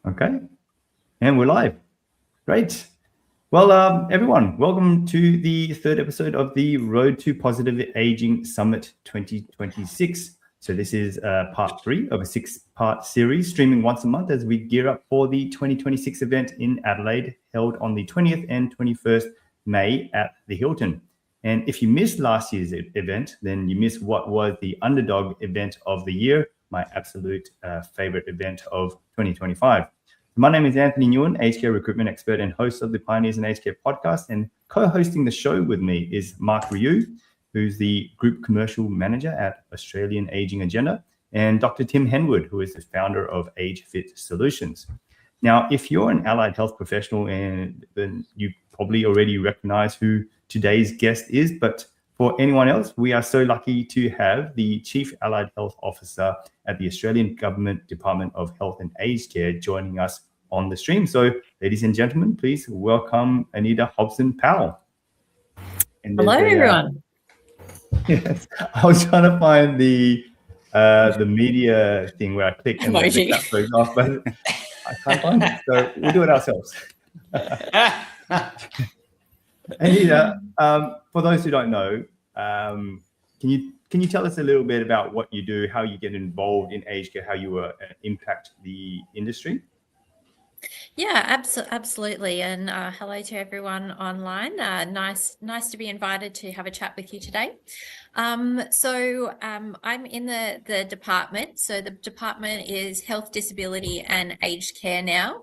Okay, and we're live. Great. Well, everyone, welcome to the third episode of the Road to Positive Aging Summit 2026. So this is part 3 of a 6-part series streaming once a month as we gear up for the 2026 event in Adelaide, held on the 20th and 21st May at the Hilton. And if you missed last year's event, then you missed what was the underdog event of the year, my absolute favorite event of 2025. My name is Anthony Nguyen, aged care recruitment expert and host of the Pioneers in Aged Care podcast. And co-hosting the show with me is Mark Ryu, who's the Group Commercial Manager at Australian Aging Agenda, and Dr. Tim Henwood, who is the founder of Age Fit Solutions. Now, if you're an allied health professional, then you probably already recognize who today's guest is. But for anyone else, we are so lucky to have the Chief Allied Health Officer at the Australian Government Department of Health and Aged Care joining us on the stream. So, ladies and gentlemen, please welcome Anita Hobson-Powell. Hello, everyone. Yes, I was trying to find the media thing where I click and the chat goes off, but I can't find it. So we'll do it ourselves. Anita, for those who don't know, can you tell us a little bit about what you do, how you get involved in aged care, how you impact the industry? Yeah, absolutely. And hello to everyone online. Nice to be invited to have a chat with you today. I'm in the department. So the department is Health, Disability and Aged Care now.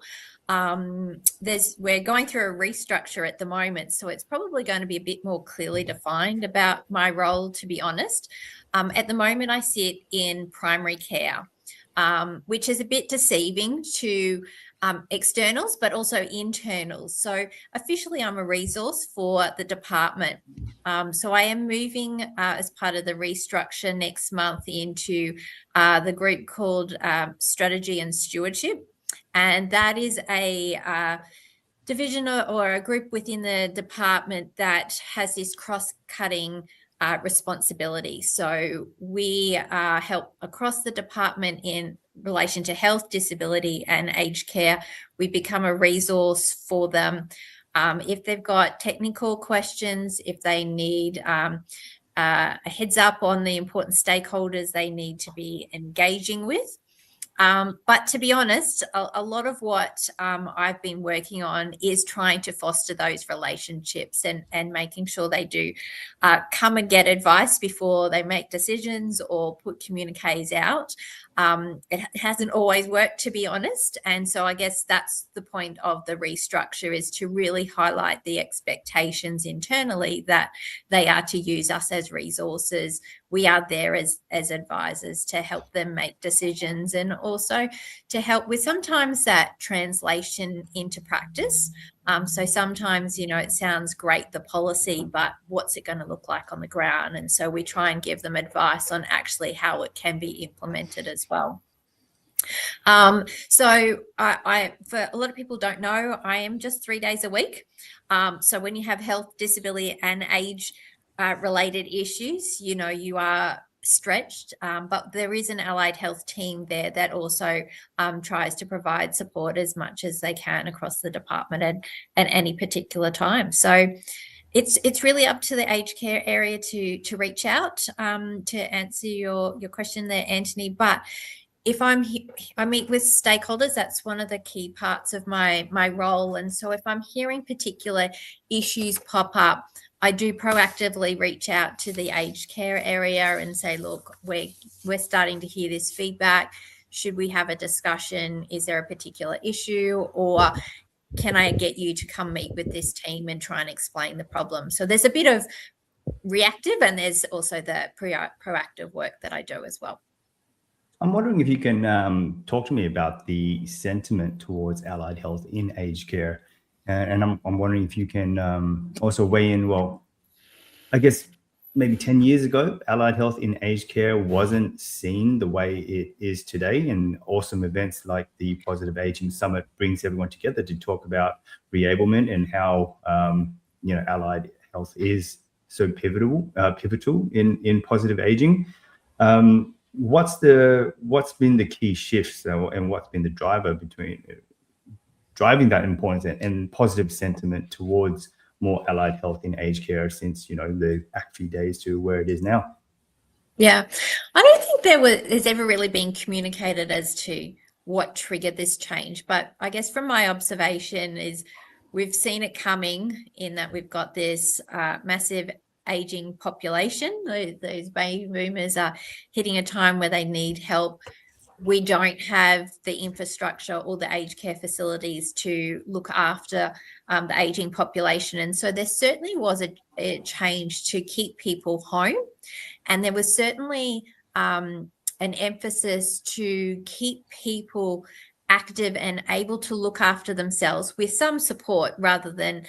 We're going through a restructure at the moment, so it's probably going to be a bit more clearly defined about my role, to be honest. At the moment, I sit in primary care, which is a bit deceiving to externals, but also internals. So officially, I'm a resource for the department. So I am moving as part of the restructure next month into the group called Strategy and Stewardship. And that is a division or a group within the department that has this cross-cutting responsibility. So we help across the department in relation to health, disability and aged care. We become a resource for them. If they've got technical questions, if they need a heads up on the important stakeholders they need to be engaging with. But to be honest, a lot of what I've been working on is trying to foster those relationships and making sure they do come and get advice before they make decisions or put communiques out. It hasn't always worked, to be honest. And so I guess that's the point of the restructure, is to really highlight the expectations internally that they are to use us as resources. We are there as advisors to help them make decisions and also to help with sometimes that translation into practice. So sometimes, it sounds great, the policy, but what's it going to look like on the ground? And so we try and give them advice on actually how it can be implemented as well. So I for a lot of people don't know, I am just 3 days a week. So when you have health, disability and age related issues, you are stretched, but there is an allied health team there that also tries to provide support as much as they can across the department at any particular time. So it's really up to the aged care area to reach out to answer your question there, Anthony. But if I meet with stakeholders, that's one of the key parts of my role. And so if I'm hearing particular issues pop up, I do proactively reach out to the aged care area and say, look, we're starting to hear this feedback. Should we have a discussion? Is there a particular issue? Or can I get you to come meet with this team and try and explain the problem? So there's a bit of reactive and there's also the proactive work that I do as well. I'm wondering if you can talk to me about the sentiment towards allied health in aged care. And I'm wondering if you can also weigh in. Well, I guess maybe 10 years ago, allied health in aged care wasn't seen the way it is today. And awesome events like the Positive Aging Summit brings everyone together to talk about reablement and how allied health is so pivotal in positive aging. What's been the key shifts and what's been the driver driving that importance and positive sentiment towards more allied health in aged care since, the ACFI days to where it is now. Yeah, I don't think there's ever really been communicated as to what triggered this change, but I guess from my observation is we've seen it coming in that we've got this massive aging population. Those baby boomers are hitting a time where they need help. We don't have the infrastructure or the aged care facilities to look after the aging population. And so there certainly was a change to keep people home. And there was certainly an emphasis to keep people active and able to look after themselves with some support rather than,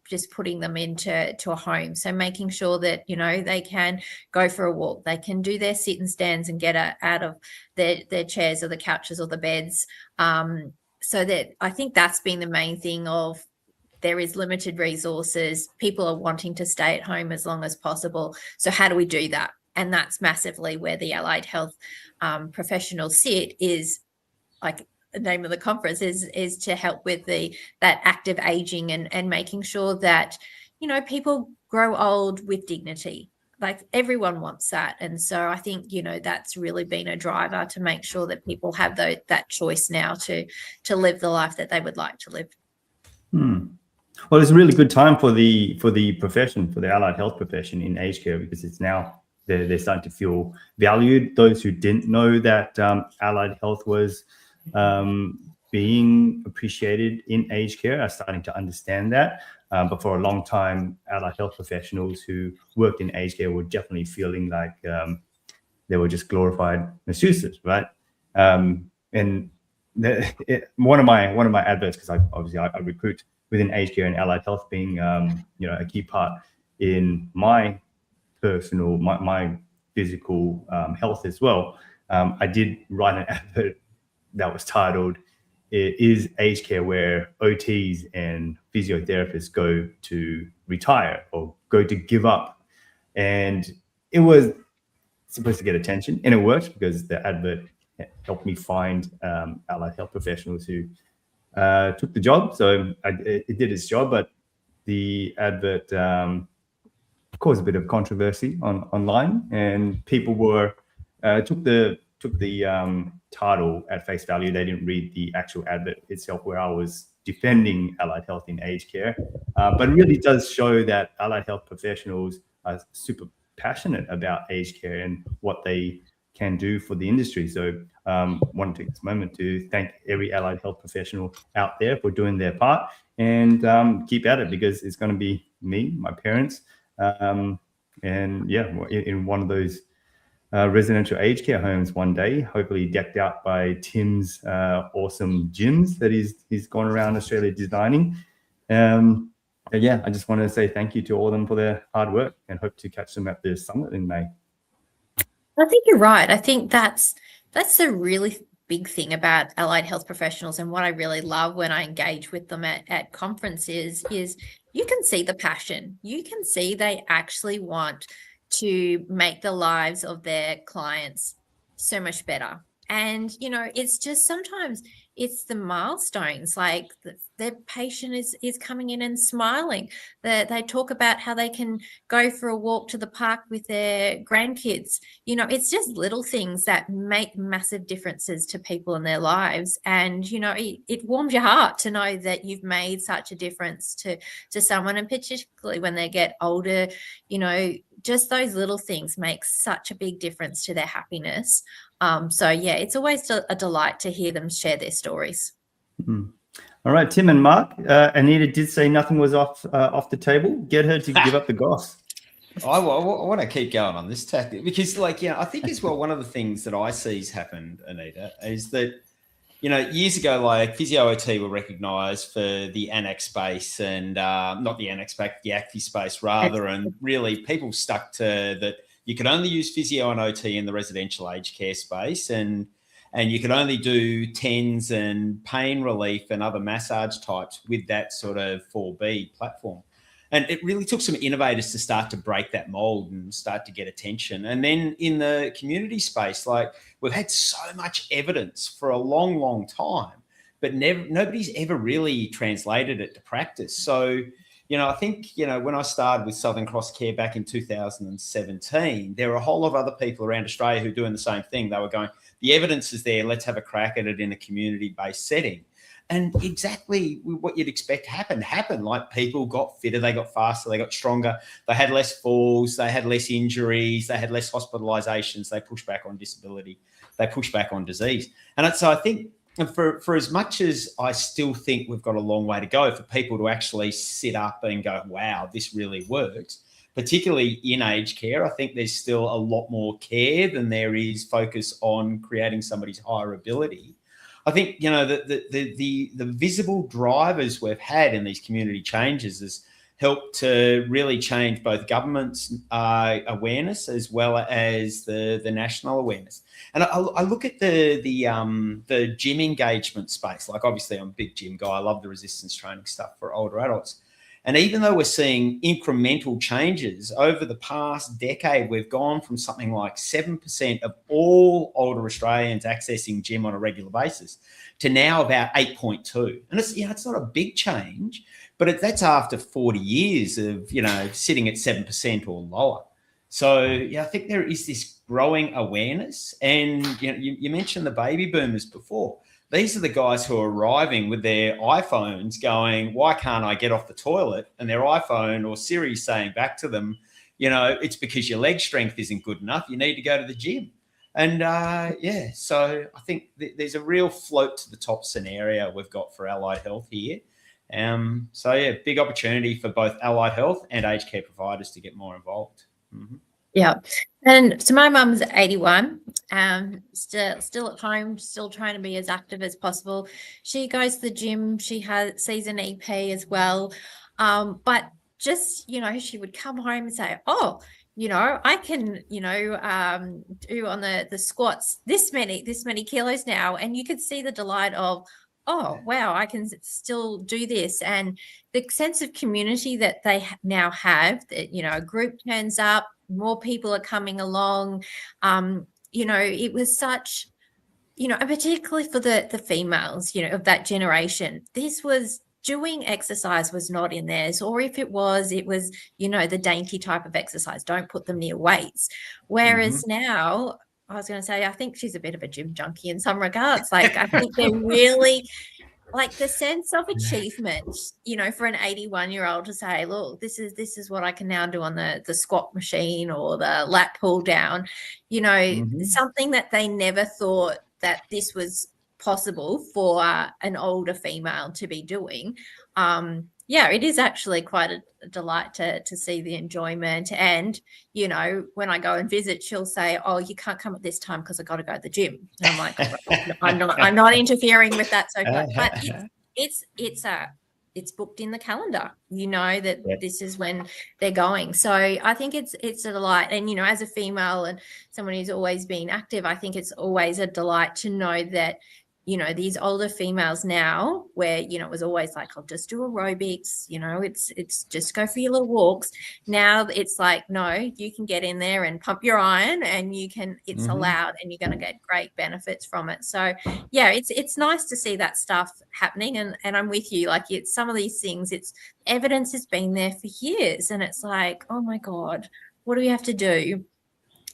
just putting them into a home. So making sure that, they can go for a walk, they can do their sit and stands and get out of their chairs or the couches or the beds. So that I think that's been the main thing of there is limited resources. People are wanting to stay at home as long as possible. So how do we do that? And that's massively where the allied health professionals sit, is like the name of the conference is to help with that active aging and making sure that, people grow old with dignity. Like everyone wants that. And so I think, that's really been a driver to make sure that people have that choice now to live the life that they would like to live. Well, it's a really good time for the profession, for the allied health profession in aged care, because it's now they're starting to feel valued. Those who didn't know that allied health was being appreciated in aged care are starting to understand that. But for a long time, allied health professionals who worked in aged care were definitely feeling like they were just glorified masseuses, right? And one of my adverts, because I recruit within aged care and allied health, being a key part in my personal, my physical health as well. I did write an advert that was titled, "Is aged care where OTs and physiotherapists go to retire or go to give up?" And it was supposed to get attention, and it worked because the advert helped me find allied health professionals who took the job. So it did its job, but the advert caused a bit of controversy online, and people took the title at face value. They didn't read the actual advert itself, where I was defending allied health in aged care. But it really does show that allied health professionals are super passionate about aged care and what they can do for the industry. So want to take this moment to thank every allied health professional out there for doing their part, and keep at it, because it's going to be me, my parents, and in one of those residential aged care homes one day, hopefully decked out by Tim's awesome gyms that he's gone around Australia designing. I just want to say thank you to all of them for their hard work, and hope to catch them at the summit in May. I think you're right. I think that's a really big thing about allied health professionals, and what I really love when I engage with them at conferences is you can see the passion. You can see they actually want to make the lives of their clients so much better. And, it's just sometimes it's the milestones, like their patient is coming in and smiling. They talk about how they can go for a walk to the park with their grandkids. It's just little things that make massive differences to people in their lives. And, it warms your heart to know that you've made such a difference to someone, and particularly when they get older, just those little things make such a big difference to their happiness. It's always a delight to hear them share their stories. Mm-hmm. All right, Tim and Mark. Anita did say nothing was off the table. Get her to give up the goss. I want to keep going on this tactic, because, I think as well, one of the things that I see has happened, Anita, is that, years ago, physio OT were recognised for the annex space, and not the annex back, the ACFI space rather, and really people stuck to that. You could only use physio and OT in the residential aged care space, and you could only do TENS and pain relief and other massage types with that sort of 4B platform. And it really took some innovators to start to break that mold and start to get attention. And then in the community space, we've had so much evidence for a long, long time but nobody's ever really translated it to practice. So, I think, when I started with Southern Cross Care back in 2017, there were a whole lot of other people around Australia who were doing the same thing. They were going, the evidence is there, let's have a crack at it in a community-based setting. And exactly what you'd expect happened. Like, people got fitter, they got faster, they got stronger, they had less falls, they had less injuries, they had less hospitalizations, they pushed back on disability, they pushed back on disease. And so I think, for as much as I still think we've got a long way to go for people to actually sit up and go, wow, this really works, particularly in aged care, I think there's still a lot more care than there is focus on creating somebody's higher ability. I think, the visible drivers we've had in these community changes has helped to really change both government's awareness as well as the national awareness. And I look at the gym engagement space. Like, obviously, I'm a big gym guy. I love the resistance training stuff for older adults. And even though we're seeing incremental changes over the past decade, we've gone from something like 7% of all older Australians accessing gym on a regular basis to now about 8.2. And it's not a big change, but that's after 40 years of, sitting at 7% or lower. So, I think there is this growing awareness. And, you mentioned the baby boomers before. These are the guys who are arriving with their iPhones going, why can't I get off the toilet? And their iPhone or Siri saying back to them, it's because your leg strength isn't good enough. You need to go to the gym. And, so I think there's a real float to the top scenario we've got for allied health here. Big opportunity for both allied health and aged care providers to get more involved. Mm-hmm. Yeah. And so my mum's 81, still at home, still trying to be as active as possible. She goes to the gym. She sees an EP as well. But just, she would come home and say, oh, I can, do on the squats this many kilos now. And you could see the delight of, oh, wow, I can still do this. And the sense of community that they now have, that, a group turns up, more people are coming along. It was such, and particularly for the females, of that generation, doing exercise was not in theirs, or if it was, the dainty type of exercise. Don't put them near weights. Whereas now, I was going to say, I think she's a bit of a gym junkie in some regards. Like, I think they're really like the sense of achievement, for an 81-year-old to say, look, this is what I can now do on the squat machine or the lat pull down, something that they never thought that this was possible for an older female to be doing. It is actually quite a delight to see the enjoyment. And, when I go and visit, she'll say, oh, you can't come at this time because I got to go to the gym. And I'm like, I'm not interfering with that. So, but it's booked in the calendar, that this is when they're going. So I think it's a delight. And, as a female and someone who's always been active, I think it's always a delight to know that, these older females now where, it was always like, I'll just do aerobics, it's just go for your little walks. Now it's like, no, you can get in there and pump your iron and it's allowed and you're going to get great benefits from it. So it's nice to see that stuff happening. And I'm with you, like it's some of these things, evidence has been there for years and it's like, oh my God, what do we have to do?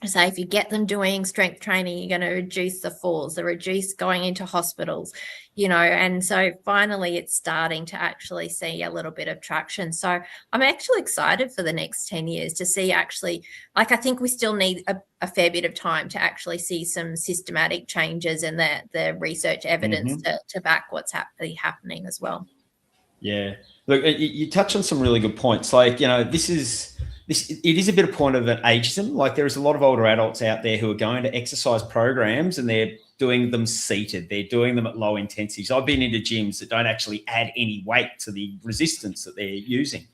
So if you get them doing strength training, you're going to reduce the falls, reduce going into hospitals, and so finally it's starting to actually see a little bit of traction. So I'm actually excited for the next 10 years to see actually, like I think we still need a fair bit of time to actually see some systematic changes and the research evidence to back what's happening as well. Yeah. Look, you touch on some really good points. Like, it is a bit of point of an ageism. Like there is a lot of older adults out there who are going to exercise programs and they're doing them seated. They're doing them at low intensities. I've been into gyms that don't actually add any weight to the resistance that they're using.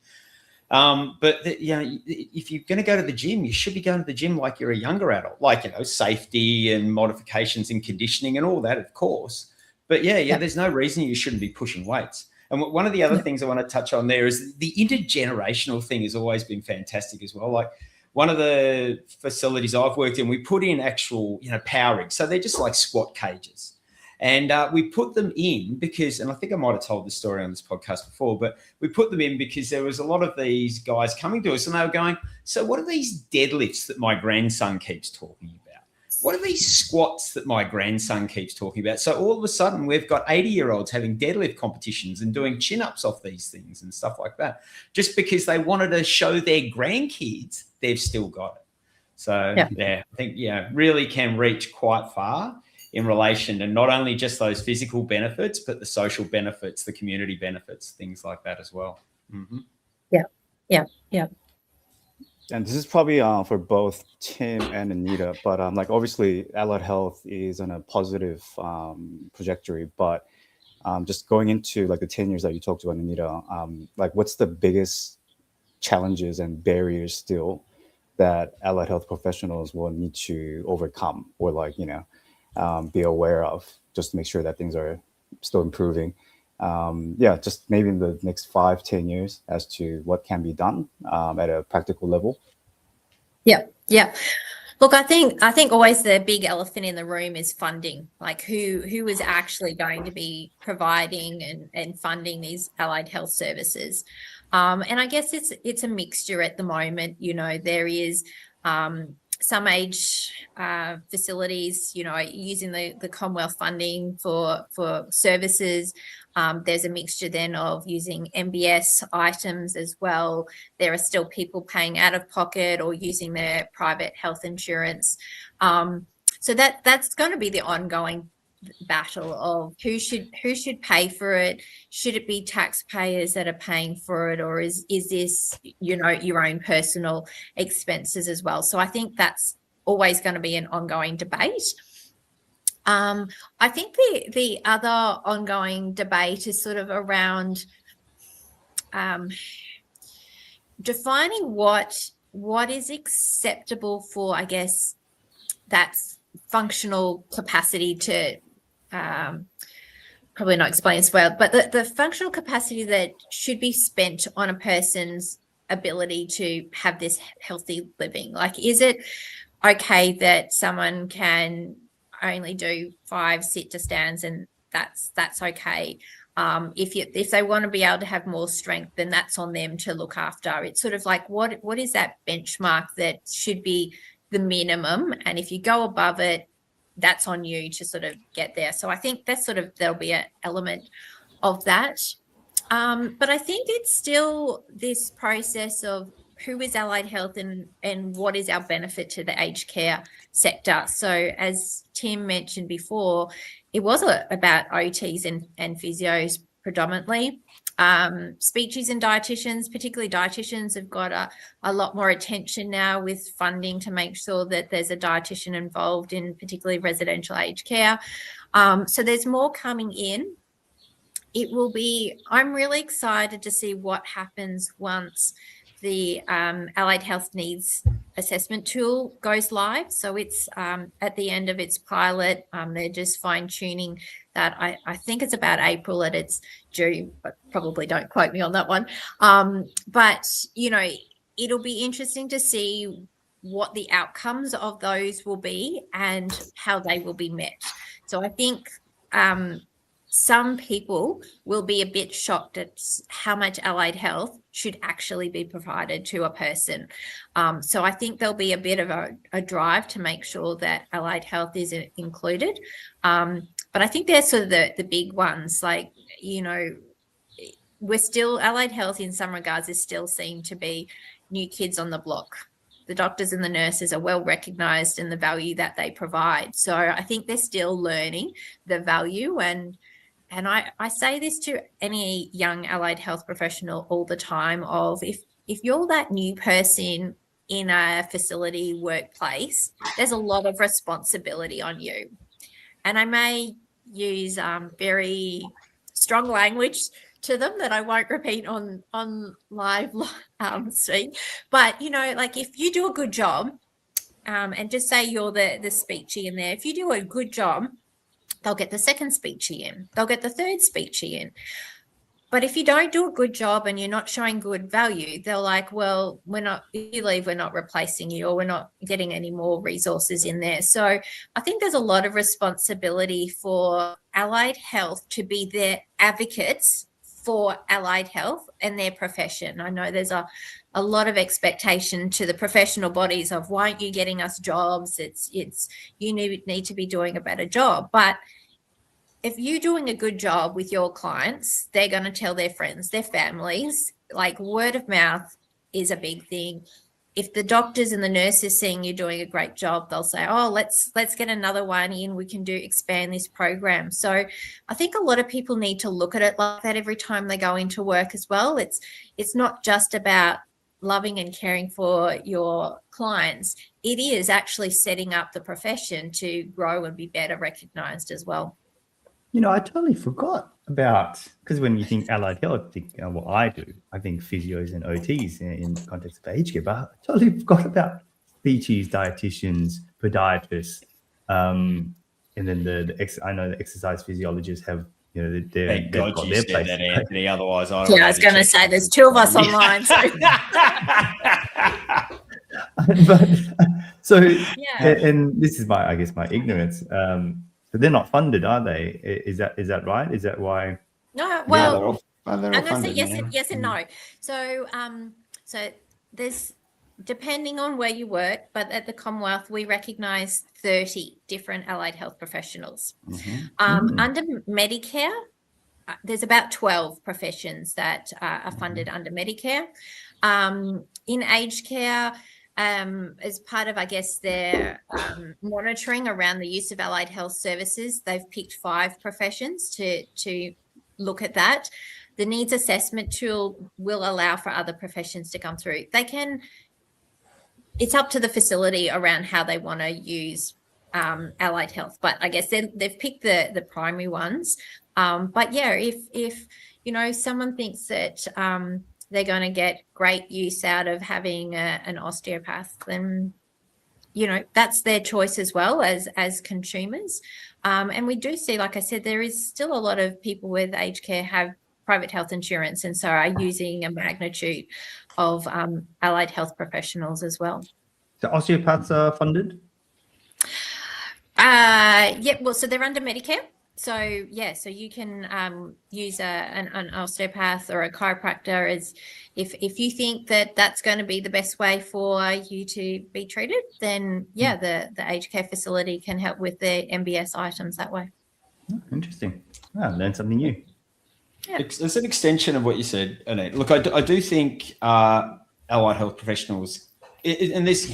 If you're going to go to the gym, you should be going to the gym like you're a younger adult, like, safety and modifications and conditioning and all that, of course. But there's no reason you shouldn't be pushing weights. And one of the other things I want to touch on there is the intergenerational thing has always been fantastic as well. Like one of the facilities I've worked in, we put in actual, power rigs. So they're just like squat cages. And we put them in because, and I think I might have told this story on this podcast before, but we put them in because there was a lot of these guys coming to us and they were going, so what are these deadlifts that my grandson keeps talking about? What are these squats that my grandson keeps talking about? So all of a sudden we've got 80-year-olds having deadlift competitions and doing chin-ups off these things and stuff like that, just because they wanted to show their grandkids they've still got it. So yeah, I think, really can reach quite far in relation to not only just those physical benefits, but the social benefits, the community benefits, things like that as well. Mm-hmm. Yeah. And this is probably for both Tim and Anita, but like obviously allied health is on a positive trajectory, but just going into like the 10 years that you talked about, Anita, like what's the biggest challenges and barriers still that allied health professionals will need to overcome or like, be aware of just to make sure that things are still improving? Just maybe in the next 5-10 years as to what can be done at a practical level. Yeah. Look, I think always the big elephant in the room is funding. Like who is actually going to be providing and funding these allied health services? And I guess it's a mixture at the moment. There is some age facilities, using the Commonwealth funding for services. There's a mixture then of using MBS items as well. There are still people paying out of pocket or using their private health insurance. So that's going to be the ongoing battle of who should pay for it. Should it be taxpayers that are paying for it, or is this your own personal expenses as well? So I think that's always going to be an ongoing debate. I think the other ongoing debate is sort of around defining what is acceptable for, I guess, that's functional capacity to probably not explain this well, but the functional capacity that should be spent on a person's ability to have this healthy living. Like, is it okay that someone can only do 5 sit to stands and that's okay? If they want to be able to have more strength, then that's on them to look after. It's sort of like what is that benchmark that should be the minimum, and if you go above it, that's on you to sort of get there. So I think there'll be an element of that. But I think it's still this process of who is allied health and what is our benefit to the aged care sector. So as Tim mentioned before, it was about OTs and physios predominantly. Speechies and dietitians, particularly dietitians, have got a lot more attention now with funding to make sure that there's a dietitian involved in particularly residential aged care. So there's more coming in. I'm really excited to see what happens once the allied health needs assessment tool goes live. So it's at the end of its pilot. They're just fine tuning that. I think it's about April that it's due, but probably don't quote me on that one. But it'll be interesting to see what the outcomes of those will be and how they will be met. So I think some people will be a bit shocked at how much allied health should actually be provided to a person. So I think there'll be a bit of a drive to make sure that allied health is included. But I think they're sort of the big ones. Like, we're still, allied health in some regards is still seen to be new kids on the block. The doctors and the nurses are well recognised in the value that they provide. So I think they're still learning the value. And I say this to any young allied health professional all the time of if you're that new person in a facility workplace, there's a lot of responsibility on you. And I may use very strong language to them that I won't repeat on live stream. But, like if you do a good job, and just say you're the speechy in there, if you do a good job, they'll get the second speechy in, they'll get the third speechy in. But if you don't do a good job and you're not showing good value, they're like, well, if you leave, we're not replacing you, or we're not getting any more resources in there. So I think there's a lot of responsibility for allied health to be their advocates for allied health and their profession. I know there's a lot of expectation to the professional bodies of, why aren't you getting us jobs? It's you need to be doing a better job. But if you're doing a good job with your clients, they're going to tell their friends, their families. Like, word of mouth is a big thing. If the doctors and the nurses seeing you doing a great job, they'll say, oh, let's get another one in. We can expand this program. So I think a lot of people need to look at it like that every time they go into work as well. It's not just about loving and caring for your clients. It is actually setting up the profession to grow and be better recognized as well. I totally forgot about, because when you think allied health, I do. I think physios and OTs in the context of aged care, but I totally forgot about PTs, dietitians, podiatrists, and then I know the exercise physiologists have, Thank God you said that, Anthony. Otherwise, I was going to say there's two of us online. So, and this is my ignorance. But they're not funded, are they? Is that right? Is that why? No, well, they're all funded, yes and no. So, so there's, depending on where you work, but at the Commonwealth, we recognise 30 different allied health professionals. Under Medicare, there's about 12 professions that are funded under Medicare. In aged care, as part of, I guess, their monitoring around the use of allied health services, they've picked 5 professions to look at that. The needs assessment tool will allow for other professions to come through. It's up to the facility around how they want to use allied health, but I guess they've picked the primary ones. But yeah, if someone thinks that they're going to get great use out of having an osteopath, then that's their choice as well as consumers. And we do see, like I said, there is still a lot of people with aged care have private health insurance, and so are using a magnitude of allied health professionals as well. So osteopaths are funded? So they're under Medicare. So you can use an osteopath or a chiropractor as if you think that that's going to be the best way for you to be treated, then the aged care facility can help with the MBS items that way. Oh, interesting. I learned something new. Yeah. It's an extension of what you said, Anita. Look, I do think allied health professionals, and this,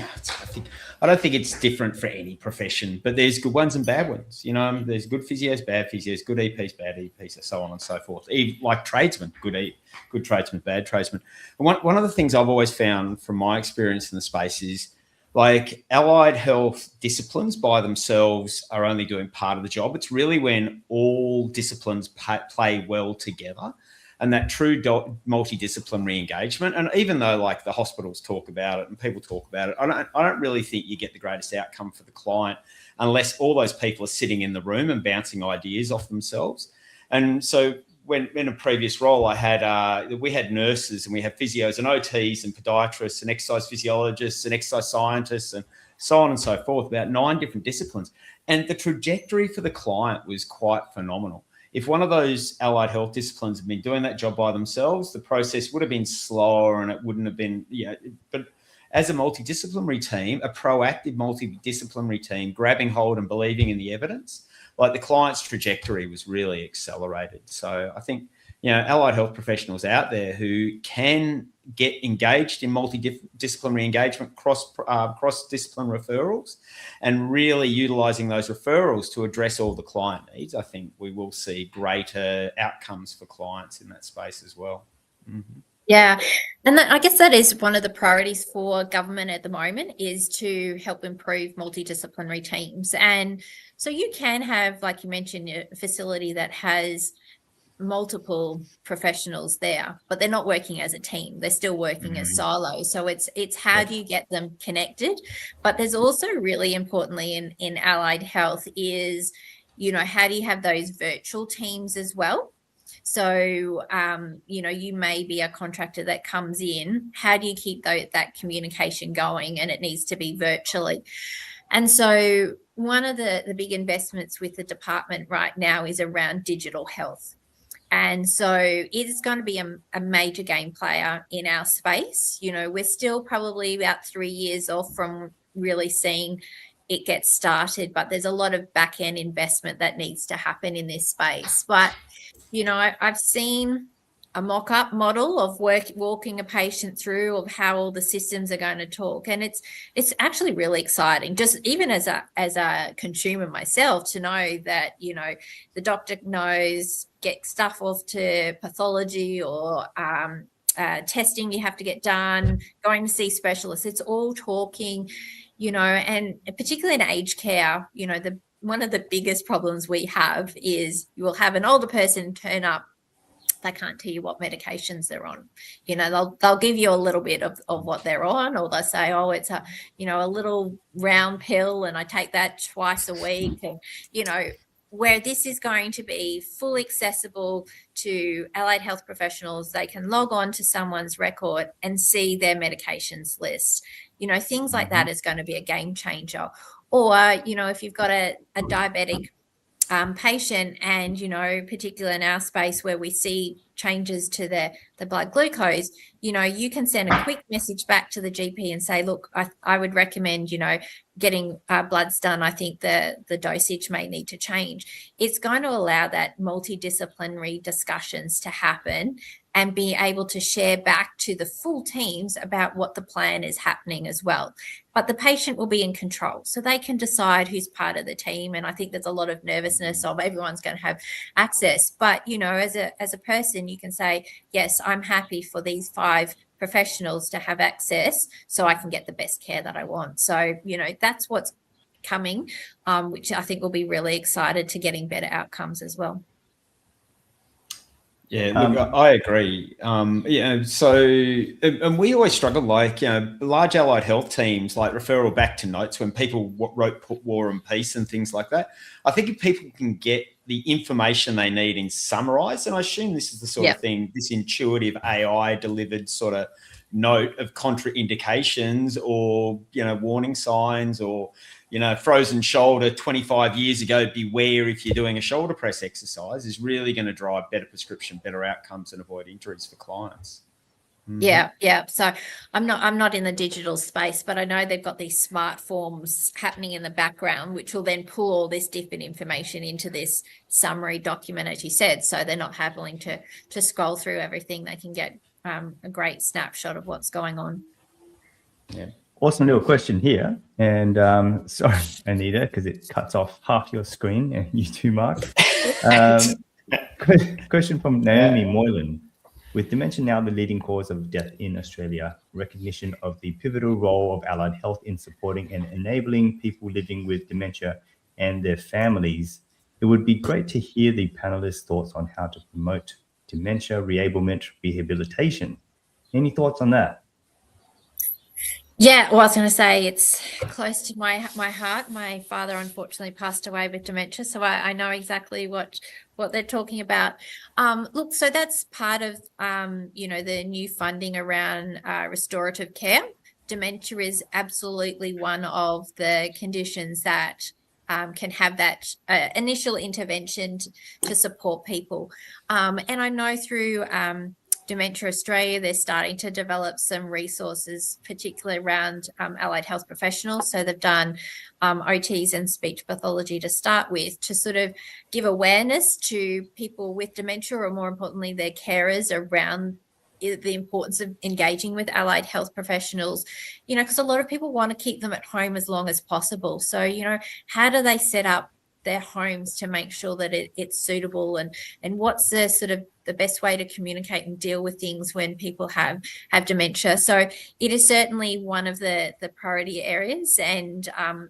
I don't think it's different for any profession, but there's good ones and bad ones. There's good physios, bad physios, good EPs, bad EPs, so on and so forth. Even like tradesmen, good tradesmen, bad tradesmen. And one of the things I've always found from my experience in the space is, like, allied health disciplines by themselves are only doing part of the job. It's really when all disciplines play well together, and that true multidisciplinary engagement. And even though, like, the hospitals talk about it and people talk about it, I don't really think you get the greatest outcome for the client unless all those people are sitting in the room and bouncing ideas off themselves. And so when in a previous role, we had nurses and we had physios and OTs and podiatrists and exercise physiologists and exercise scientists and so on and so forth, about 9 different disciplines. And the trajectory for the client was quite phenomenal. If one of those allied health disciplines had been doing that job by themselves, the process would have been slower and it wouldn't have been, but as a multidisciplinary team, a proactive multidisciplinary team, grabbing hold and believing in the evidence, like, the client's trajectory was really accelerated. So I think, allied health professionals out there who can get engaged in multidisciplinary engagement, cross-discipline referrals, and really utilising those referrals to address all the client needs, I think we will see greater outcomes for clients in that space as well. Mm-hmm. Yeah, and I guess that is one of the priorities for government at the moment, is to help improve multidisciplinary teams. And so you can have, like you mentioned, a facility that has multiple professionals there, but they're not working as a team. They're still working as silos. So it's how do you get them connected? But there's also, really importantly in allied health, is, how do you have those virtual teams as well? So, you may be a contractor that comes in. How do you keep that communication going? And it needs to be virtually. And so one of the big investments with the department right now is around digital health. And so it is going to be a major game player in our space. We're still probably about 3 years off from really seeing it get started, but there's a lot of back-end investment that needs to happen in this space. But, I've seen a mock-up model of walking a patient through of how all the systems are going to talk, and it's actually really exciting, just even as a consumer myself, to know that the doctor knows, get stuff off to pathology or testing you have to get done, going to see specialists. It's all talking, and particularly in aged care, one of the biggest problems we have is you will have an older person turn up. They can't tell you what medications they're on. They'll give you a little bit of what they're on, or they'll say, oh, it's a little round pill and I take that twice a week. And, where this is going to be fully accessible to allied health professionals, they can log on to someone's record and see their medications list. Things like that is going to be a game changer. Or, if you've got a diabetic patient, and particularly in our space where we see changes to the blood glucose, you can send a quick message back to the GP and say, look, I would recommend getting bloods done. I think the dosage may need to change. It's going to allow that multidisciplinary discussions to happen and be able to share back to the full teams about what the plan is happening as well. But the patient will be in control, so they can decide who's part of the team. And I think there's a lot of nervousness of everyone's going to have access. But, as a person, you can say, yes, I'm happy for these 5 professionals to have access so I can get the best care that I want. So, that's what's coming, which I think will be really excited to getting better outcomes as well. Yeah, look, I agree. So, and we always struggle, large allied health teams, like referral back to notes when people wrote War and Peace and things like that. I think if people can get the information they need in summarized, and I assume this is the sort of thing, this intuitive AI delivered sort of note of contraindications or, warning signs or, frozen shoulder 25 years ago, beware if you're doing a shoulder press exercise, is really going to drive better prescription, better outcomes, and avoid injuries for clients. Yeah. So I'm not in the digital space, but I know they've got these smart forms happening in the background, which will then pull all this different information into this summary document, as you said. So they're not having to scroll through everything. They can get a great snapshot of what's going on. Yeah. Awesome little question here. And sorry, Anita, because it cuts off half your screen, and you too, Mark. Question from Naomi Moylan. With dementia now the leading cause of death in Australia, recognition of the pivotal role of allied health in supporting and enabling people living with dementia and their families, it would be great to hear the panelists' thoughts on how to promote dementia reablement rehabilitation. Any thoughts on that? Yeah, well, I was going to say it's close to my heart. My father unfortunately passed away with dementia, so I know exactly what they're talking about. Look, so that's part of the new funding around restorative care. Dementia is absolutely one of the conditions that can have that initial intervention to support people. And I know through Dementia Australia, they're starting to develop some resources, particularly around allied health professionals. So they've done OTs and speech pathology to start with, to sort of give awareness to people with dementia, or more importantly, their carers, around the importance of engaging with allied health professionals, because a lot of people want to keep them at home as long as possible. So, how do they set up their homes to make sure that it's suitable, and what's the sort of the best way to communicate and deal with things when people have dementia. So it is certainly one of the priority areas, and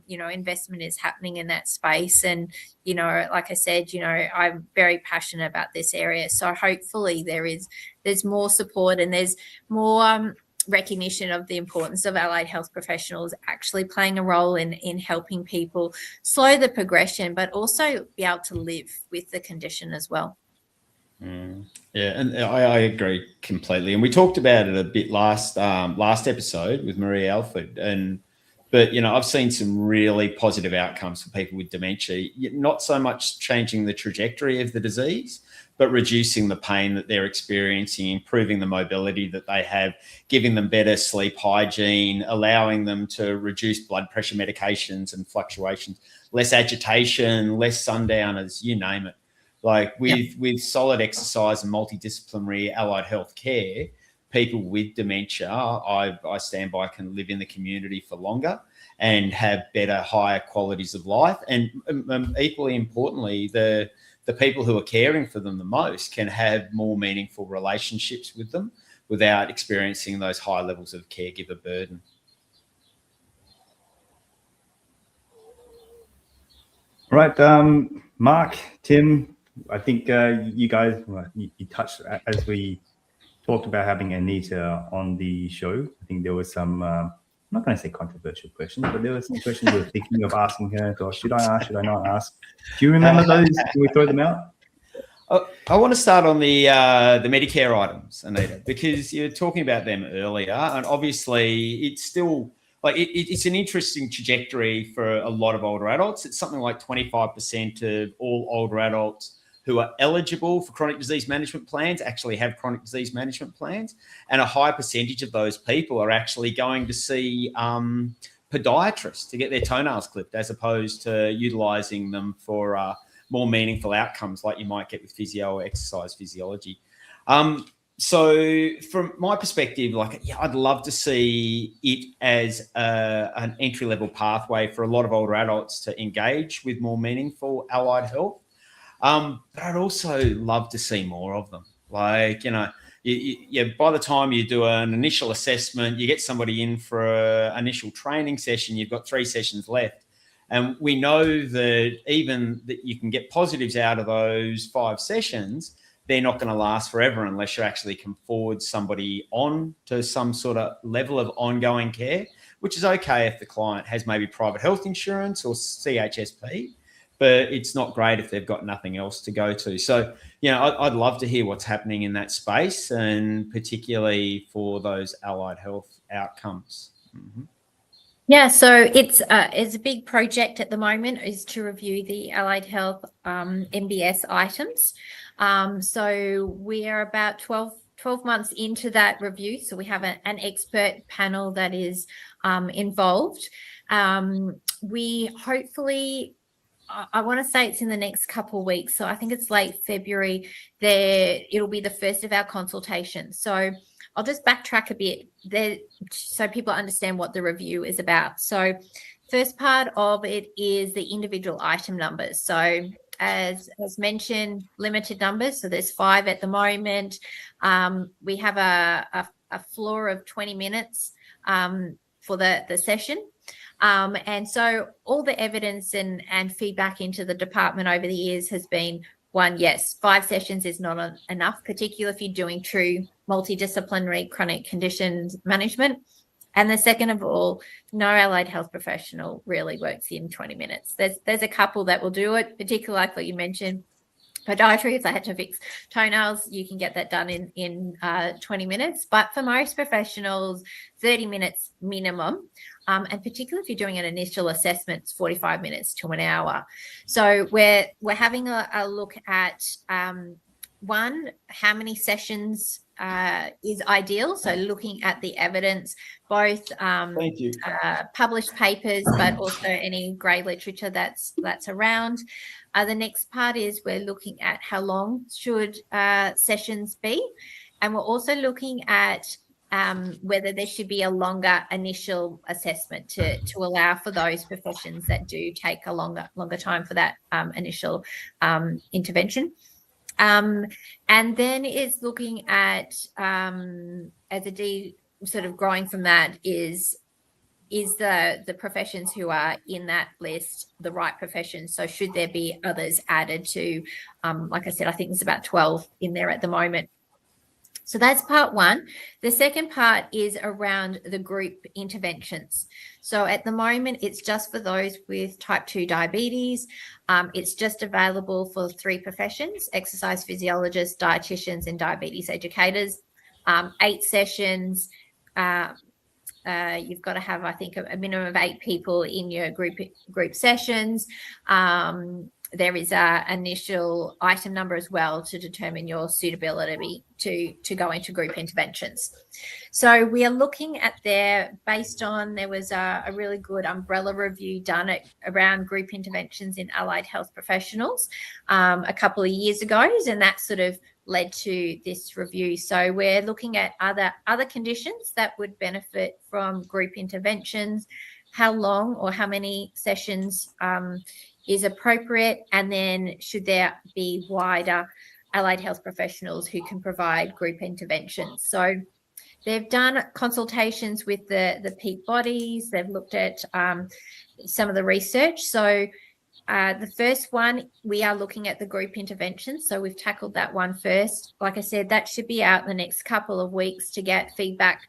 investment is happening in that space. And like I said, I'm very passionate about this area, so hopefully there's more support and there's more recognition of the importance of allied health professionals actually playing a role in helping people slow the progression, but also be able to live with the condition as well. Yeah, and I agree completely. And we talked about it a bit last episode with Marie Alford. But I've seen some really positive outcomes for people with dementia. Not so much changing the trajectory of the disease, but reducing the pain that they're experiencing, improving the mobility that they have, giving them better sleep hygiene, allowing them to reduce blood pressure medications and fluctuations, less agitation, less sundowners, you name it. Like with solid exercise and multidisciplinary allied health care, people with dementia, I stand by, can live in the community for longer and have better, higher qualities of life. And equally importantly, the people who are caring for them the most can have more meaningful relationships with them without experiencing those high levels of caregiver burden. All right, Mark, Tim, I think you guys, you touched, as we talked about having Anita on the show. I think there was some, I'm not going to say controversial questions, but there were some questions we were thinking of asking her. So should I ask? Should I not ask? Do you remember those? Can we throw them out? I want to start on the Medicare items, Anita, because you're talking about them earlier, and obviously it's still it's an interesting trajectory for a lot of older adults. It's something like 25% of all older adults who are eligible for chronic disease management plans actually have chronic disease management plans, and a high percentage of those people are actually going to see podiatrists to get their toenails clipped, as opposed to utilising them for more meaningful outcomes like you might get with physio or exercise physiology. So from my perspective, I'd love to see it as an entry-level pathway for a lot of older adults to engage with more meaningful allied health. But I'd also love to see more of them. By the time you do an initial assessment, you get somebody in for an initial training session, you've got 3 sessions left. And we know that even that you can get positives out of those 5 sessions, they're not going to last forever unless you actually can forward somebody on to some sort of level of ongoing care, which is okay if the client has maybe private health insurance or CHSP, but it's not great if they've got nothing else to go to. So, I'd love to hear what's happening in that space, and particularly for those allied health outcomes. Mm-hmm. Yeah, so it's a big project at the moment, is to review the allied health MBS items. So we are about 12 months into that review. So we have an expert panel that is involved. We hopefully, I want to say it's in the next couple of weeks. So I think it's late February. It'll be the first of our consultations. So I'll just backtrack a bit there so people understand what the review is about. So first part of it is the individual item numbers. So as mentioned, limited numbers. So there's 5 at the moment. We have a floor of 20 minutes for the session. And so all the evidence and feedback into the department over the years has been, one, yes, 5 sessions is not enough, particularly if you're doing true multidisciplinary chronic conditions management. And the second of all, no allied health professional really works in 20 minutes. There's a couple that will do it, particularly like what you mentioned, podiatry. If they had to fix toenails, you can get that done in 20 minutes. But for most professionals, 30 minutes minimum. And particularly if you're doing an initial assessment, it's 45 minutes to an hour. So we're having a look at, one, how many sessions is ideal. So looking at the evidence, both published papers, but also any grey literature that's around. The next part is we're looking at how long should sessions be. And we're also looking at whether there should be a longer initial assessment to allow for those professions that do take a longer time for that initial intervention. And then is looking at, as a D, sort of growing from that, is the professions who are in that list the right professions? So should there be others added to, like I said, I think there's about 12 in there at the moment. So that's part one. The second part is around the group interventions. So at the moment, it's just for those with type 2 diabetes. It's just available for 3 professions: exercise physiologists, dietitians, and diabetes educators. 8 sessions. You've got to have, I think, a minimum of 8 people in your group sessions. There is an initial item number as well to determine your suitability to go into group interventions. So we are looking at there was a really good umbrella review done around group interventions in allied health professionals a couple of years ago, and that sort of led to this review. So we're looking at other conditions that would benefit from group interventions, how long or how many sessions is appropriate, and then should there be wider allied health professionals who can provide group interventions. So they've done consultations with the peak bodies. They've looked at some of the research. So the first one, we are looking at the group interventions. So we've tackled that one first. Like I said, that should be out in the next couple of weeks to get feedback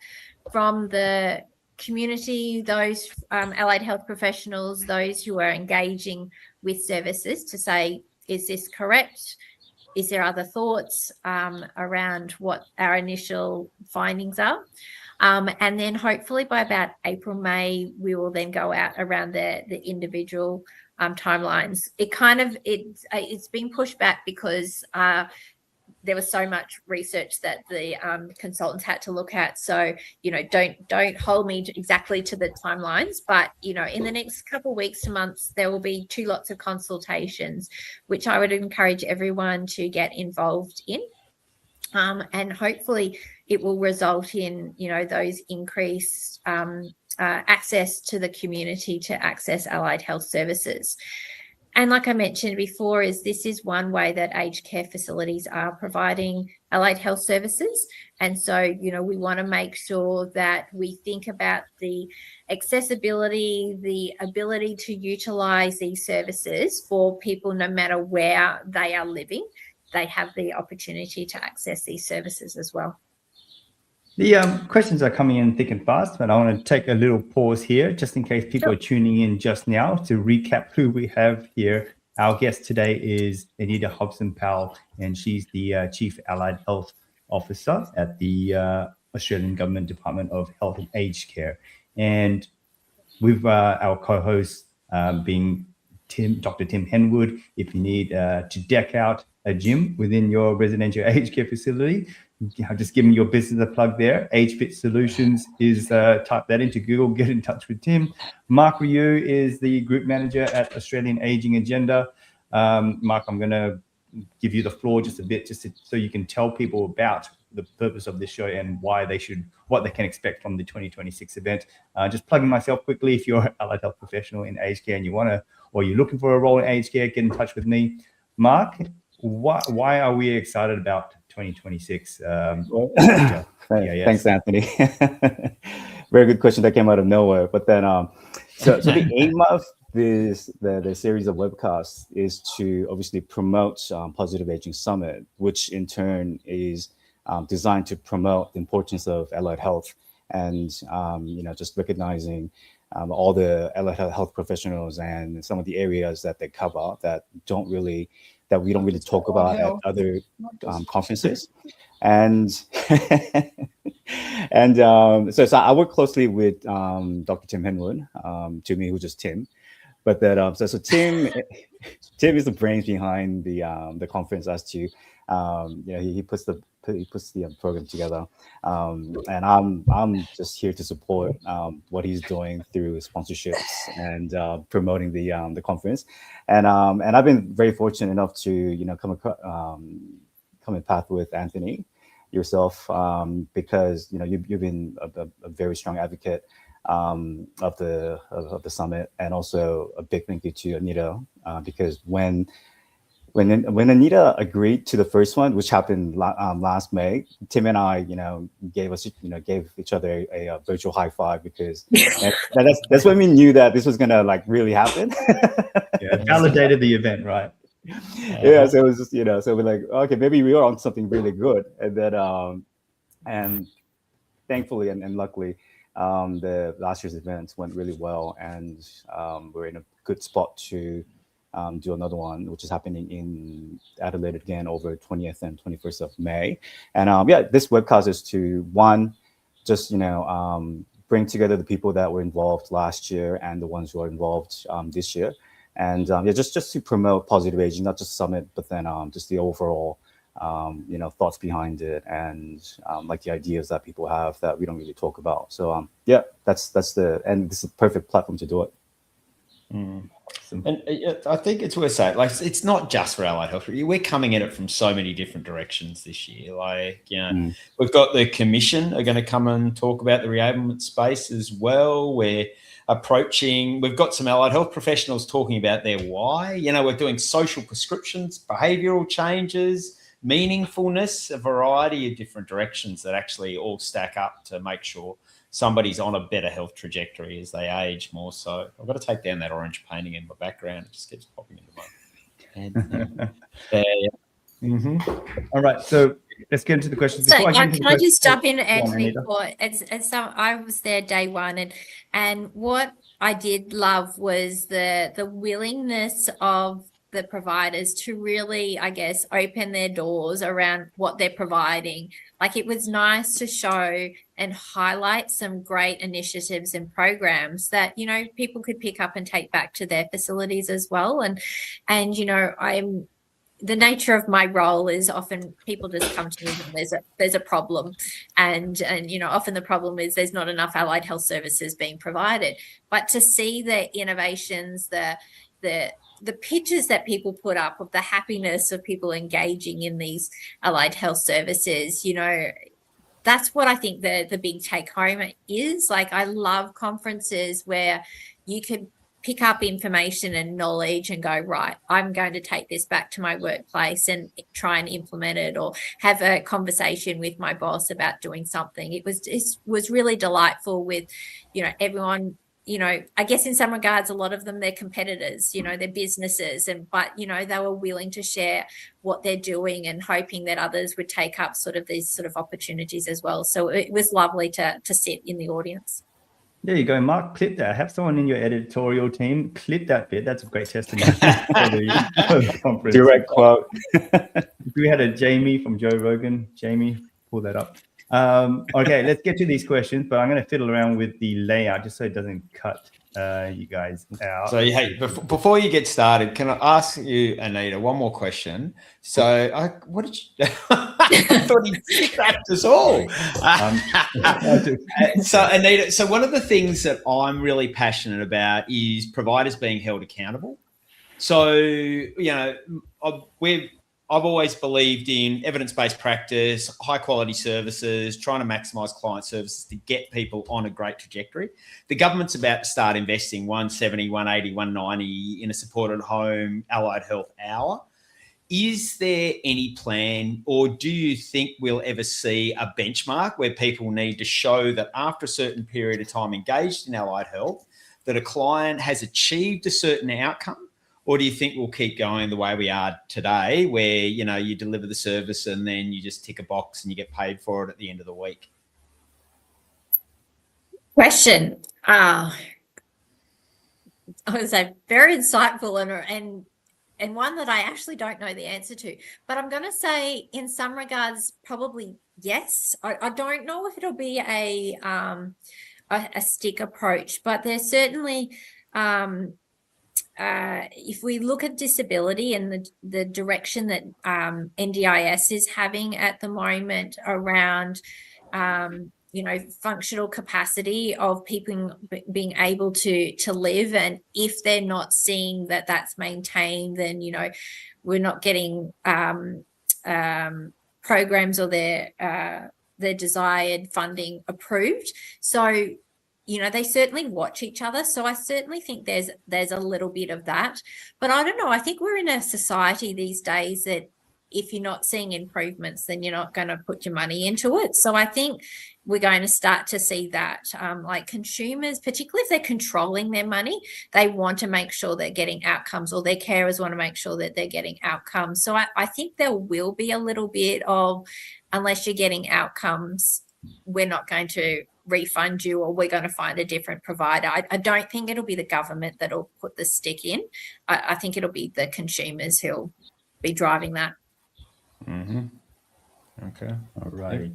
from the community, those allied health professionals, those who are engaging with services, to say, is this correct? Is there other thoughts around what our initial findings are? And then hopefully by about April, May, we will then go out around the individual timelines. It's been pushed back because there was so much research that the consultants had to look at. So, don't hold me exactly to the timelines, but, in the next couple of weeks to months, there will be 2 lots of consultations, which I would encourage everyone to get involved in. And hopefully it will result in, those increased access to the community to access allied health services. And like I mentioned before, this is one way that aged care facilities are providing allied health services. And so, we want to make sure that we think about the accessibility, the ability to utilise these services for people no matter where they are living. They have the opportunity to access these services as well. The questions are coming in thick and fast, but I want to take a little pause here just in case people are tuning in just now to recap who we have here. Our guest today is Anita Hobson-Powell, and she's the Chief Allied Health Officer at the Australian Government Department of Health and Aged Care. And with our co-host being Dr. Tim Henwood. If you need to deck out a gym within your residential aged care facility, just give me your business a plug there. Age Fit Solutions is type that into Google, get in touch with Tim. Mark Ryu is the group manager at Australian Aging Agenda. Mark, I'm going to give you the floor just a bit, so you can tell people about the purpose of this show and what they can expect from the 2026 event. Just plugging myself quickly, if you're an allied health professional in aged care and or you're looking for a role in aged care, get in touch with me. Mark, why are we excited about 2026? Thanks, Anthony. Very good question that came out of nowhere. But then, so the aim of the series of webcasts is to obviously promote Positive Aging Summit, which in turn is designed to promote the importance of allied health and just recognizing all the allied health professionals and some of the areas that they cover that we don't really talk about at other conferences. And so I work closely with Dr. Tim Henwood, to me, who's just Tim. But that so Tim is the brains behind the conference as to he puts the program together, and I'm just here to support what he's doing through sponsorships and promoting the conference, and I've been very fortunate enough to come in path with Anthony, yourself, because you've been a very strong advocate of the summit, and also a big thank you to Anita, because when Anita agreed to the first one, which happened last May, Tim and I, gave each other a virtual high five, because that's when we knew that this was gonna really happen. Yeah, validated the event, right? Yeah, so it was just so we're like, okay, maybe we are on something really good, and then And thankfully and luckily, the last year's events went really well, and we're in a good spot to do another one, which is happening in Adelaide again over 20th and 21st of May. And yeah, this webcast is to just bring together the people that were involved last year and the ones who are involved this year, and yeah, just to promote positive aging, not just Summit, but then just the overall thoughts behind it, and like the ideas that people have that we don't really talk about. So yeah, that's this is a perfect platform to do it. And I think it's worth saying, like, it's not just for allied health. We're coming at it from so many different directions this year. Like, we've got the commission are going to come and talk about the reablement space as well. We've got some allied health professionals talking about their why. We're doing social prescriptions, behavioural changes, meaningfulness, a variety of different directions that actually all stack up to make sure somebody's on a better health trajectory as they age more. So I've got to take down that orange painting in my background. It just keeps popping into my head. All right, so let's get into the questions. So can I just jump in, Anthony? I was there day one, and what I did love was the willingness of the providers to really, I guess, open their doors around what they're providing. Like, it was nice to show and highlight some great initiatives and programs that, people could pick up and take back to their facilities as well. And the nature of my role is often people just come to me when there's a problem, and often the problem is there's not enough allied health services being provided. But to see the innovations, the pictures that people put up of the happiness of people engaging in these allied health services, that's what I think the big take home is. Like, I love conferences where you could pick up information and knowledge and go, right, I'm going to take this back to my workplace and try and implement it, or have a conversation with my boss about doing something. It was really delightful with, everyone. I guess in some regards, a lot of them, they're competitors, they're businesses, but they were willing to share what they're doing and hoping that others would take up these sort of opportunities as well. So it was lovely to sit in the audience. There you go, Mark. Clip that. Have someone in your editorial team clip that bit. That's a great testimony for the conference. Direct quote. We had a Jamie from Joe Rogan. Jamie, pull that up. Okay, let's get to these questions, but I'm going to fiddle around with the layout just so it doesn't cut you guys out. So, hey, before you get started, can I ask you, Anita, one more question? So, what did you... I thought he trapped us all. So, Anita, one of the things that I'm really passionate about is providers being held accountable. So, I've always believed in evidence-based practice, high-quality services, trying to maximise client services to get people on a great trajectory. The government's about to start investing 170, 180, 190 in a supported home allied health hour. Is there any plan, or do you think we'll ever see a benchmark where people need to show that after a certain period of time engaged in allied health, that a client has achieved a certain outcome? Or do you think we'll keep going the way we are today, where, you deliver the service and then you just tick a box and you get paid for it at the end of the week? Question. I would say very insightful and one that I actually don't know the answer to. But I'm going to say, in some regards, probably yes. I don't know if it'll be a stick approach, but there's certainly... if we look at disability and the direction that NDIS is having at the moment around, functional capacity of people being able to live, and if they're not seeing that that's maintained, then, we're not getting programs or their desired funding approved. So, they certainly watch each other. So I certainly think there's a little bit of that. But I don't know. I think we're in a society these days that if you're not seeing improvements, then you're not going to put your money into it. So I think we're going to start to see that, like consumers, particularly if they're controlling their money, they want to make sure they're getting outcomes, or their carers want to make sure that they're getting outcomes. So I think there will be a little bit of, unless you're getting outcomes, we're not going to refund you, or we're going to find a different provider. I don't think it'll be the government that'll put the stick in. I think it'll be the consumers who'll be driving that. Mm-hmm. Okay. All right.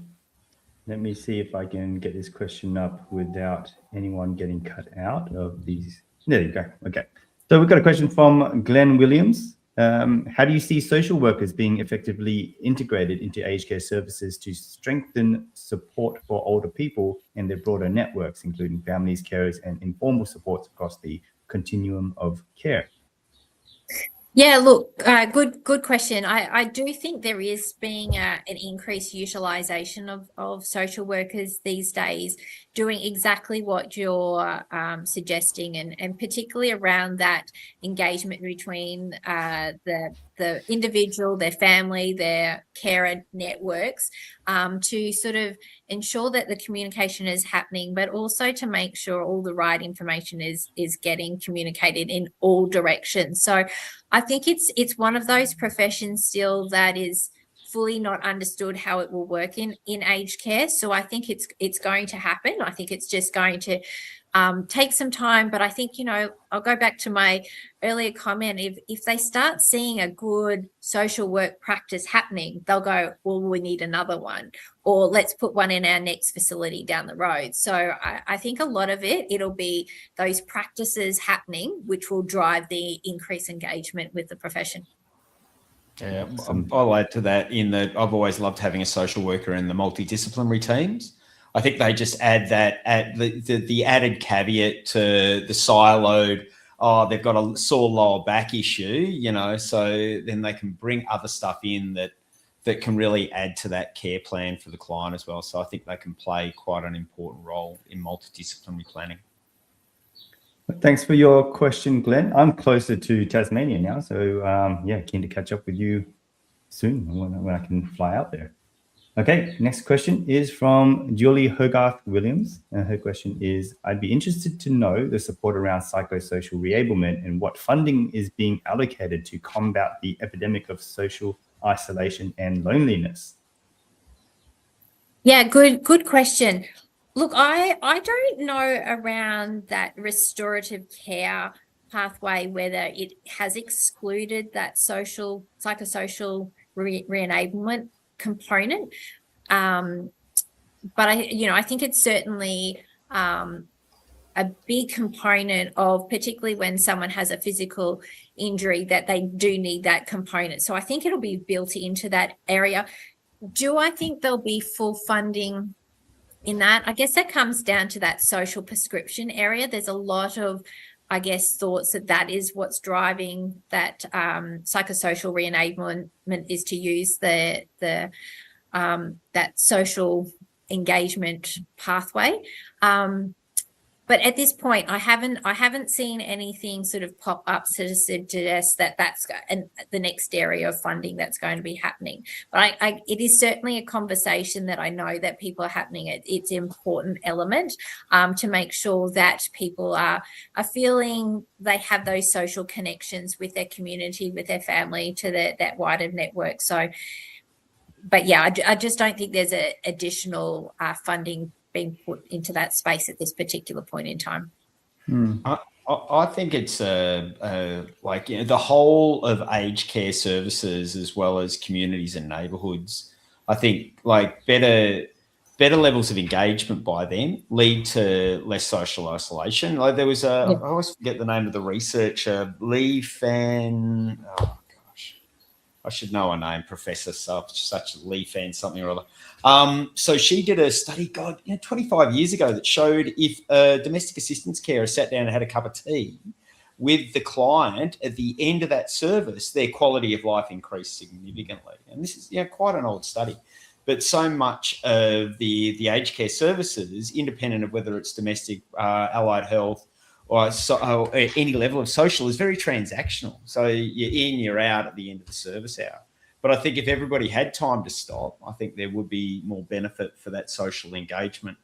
Let me see if I can get this question up without anyone getting cut out of these. There you go. Okay. So we've got a question from Glenn Williams. How do you see social workers being effectively integrated into aged care services to strengthen support for older people and their broader networks, including families, carers, and informal supports across the continuum of care? Yeah, look, good question. I do think there is being an increased utilisation of social workers these days, doing exactly what you're suggesting, and particularly around that engagement between the individual, their family, their carer networks, to sort of ensure that the communication is happening, but also to make sure all the right information is getting communicated in all directions. So I think it's one of those professions still that is fully not understood how it will work in aged care. So I think it's going to happen. I think it's just going to take some time, but I think, I'll go back to my earlier comment. If they start seeing a good social work practice happening, they'll go, well, we need another one, or let's put one in our next facility down the road. So I think a lot of it'll be those practices happening, which will drive the increased engagement with the profession. Yeah, I'll add to that in that I've always loved having a social worker in the multidisciplinary teams. I think they just add that the added caveat to the siloed, they've got a sore lower back issue, so then they can bring other stuff in that can really add to that care plan for the client as well. So I think they can play quite an important role in multidisciplinary planning. Thanks for your question, Glenn. I'm closer to Tasmania now, so keen to catch up with you soon when I can fly out there. Okay, next question is from Julie Hogarth Williams. Her question is, I'd be interested to know the support around psychosocial reablement and what funding is being allocated to combat the epidemic of social isolation and loneliness. Yeah, good question. Look, I don't know around that restorative care pathway whether it has excluded that psychosocial re-enablement component, but I think it's certainly a big component of, particularly when someone has a physical injury, that they do need that component. So I think it'll be built into that area. Do I think there'll be full funding in that? I guess that comes down to that social prescription area. There's a lot of, I guess, thoughts that is what's driving that psychosocial re-enablement, is to use the that social engagement pathway. But at this point, I haven't seen anything sort of pop up to suggest that that's the next area of funding that's going to be happening. But it is certainly a conversation that I know that people are happening. It's an important element to make sure that people are feeling they have those social connections with their community, with their family, to that wider network. So, but yeah, I just don't think there's additional funding being put into that space at this particular point in time. I think it's the whole of aged care services, as well as communities and neighbourhoods. I think better levels of engagement by them lead to less social isolation. Like there was I always forget the name of the researcher, Lee Fan. Oh gosh, I should know her name, Professor such Lee Fan something or other. So she did a study, 25 years ago, that showed if a domestic assistance carer sat down and had a cup of tea with the client at the end of that service, their quality of life increased significantly. And this is quite an old study. But so much of the aged care services, independent of whether it's domestic, allied health, or any level of social, is very transactional. So you're in, you're out at the end of the service hour. But But I think if everybody had time to stop, I think there would be more benefit for that social engagement.